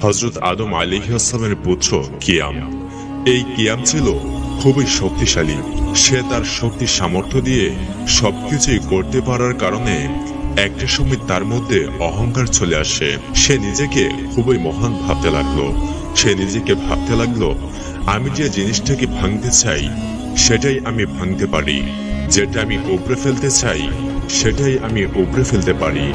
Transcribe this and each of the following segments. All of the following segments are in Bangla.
হযরত আদম আলাইহিস সালামের পুত্র কিয়াম। এই কিয়াম ছিল খুবই শক্তিশালী। সে তার শক্তি সামর্থ্য দিয়ে সবকিছুই করতে পারার কারণে একটা সময় তার মধ্যে অহংকার চলে আসে। সে নিজেকে খুবই মহান ভাবতে লাগলো। সে নিজেকে ভাবতে লাগলো, আমি যে জিনিসটাকে ভাঙতে চাই সেটাই আমি ভাঙতে পারি, যেটা আমি উপড়ে ফেলতে চাই সেটাই আমি উপড়ে ফেলতে পারি।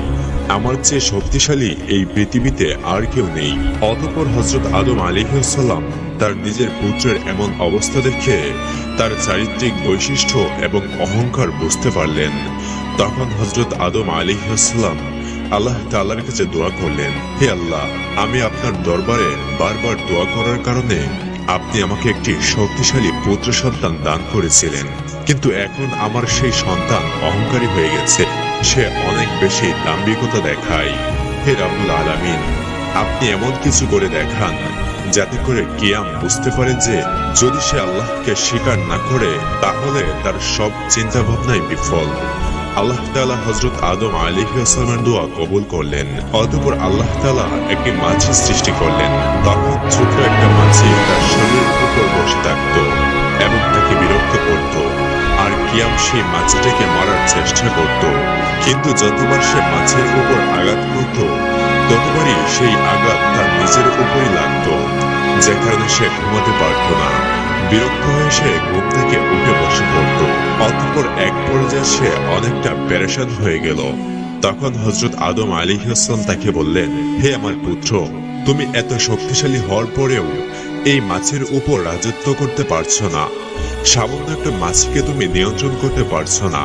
আমার চেয়ে শক্তিশালী এই পৃথিবীতে আর কেউ নেই। অতঃপর হযরত আদম আলাইহিস সালাম তার নিজের পুত্রের এমন অবস্থা দেখে তার চারিত্রিক বৈশিষ্ট্য এবং অহংকার বুঝতে পারলেন। তখন হযরত আদম আলাইহিস সালাম আল্লাহ তাআলার কাছে দোয়া করলেন, হে আল্লাহ, আমি আপনার দরবারে বারবার দোয়া করার কারণে আপনি আমাকে একটি শক্তিশালী পুত্র সন্তান দান করেছিলেন, কিন্তু এখন আমার সেই সন্তান অহংকারী হয়ে গেছে। সে অনেক বেশি দাম্ভিকতা দেখায়। হে রাব্বুল আলামিন, আপনি এমন কিছু করে দেখান যাতে করে কিয়াম বুঝতে পারে যে যদি সে আল্লাহকে স্বীকার না করে তাহলে তার সব চিন্তা ভাবনাই বিফল। আল্লাহ তাআলা হযরত আদম আলাইহিস সালামের দোয়া কবুল করলেন। অতঃপর আল্লাহ তাআলা একটি মাছি সৃষ্টি করলেন। তখন ছোট একটা মাছি তার শরীরের উপর বসে থাকত এবং তাকে বিরক্ত করত, আর কিয়াম সেই মাছিটাকে মারার চেষ্টা করত। কিন্তু যতবার সে মাছের উপর আঘাত করত ততবারই সেই আঘাত তার নিজের উপরই লাগতো, যে কারণে সে ঘুমাতে পারত না। বিরক্ত হয়ে সে ঘুম থেকে উঠে বসে পড়ত। অতঃপর এক পর্যায়ে সে অনেকটা পেরেশান হয়ে গেল। তখন হযরত আদম আলাইহিস সালাম তাকে বললেন, হে আমার পুত্র, তুমি এত শক্তিশালী হওয়ার পরেও এই মাছের উপর রাজত্ব করতে পারছো না। সামান্য একটা মাছকে তুমি নিয়ন্ত্রণ করতে পারছো না।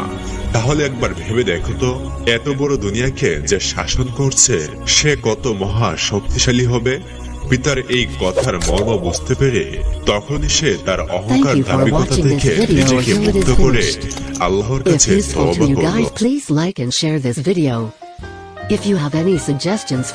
তাহলে একবার ভেবে দেখো তো, এত বড় দুনিয়াকে যে শাসন করছে সে কত মহা শক্তিশালী হবে। পিতার এই কথার মর্ম বুঝতে পেরে তখনই সে তার অহংকার দাম্ভিকতা থেকে নিজেকে মুক্ত করে আল্লাহর কাছে তওবা করল। Please like and share this video. If you have any suggestions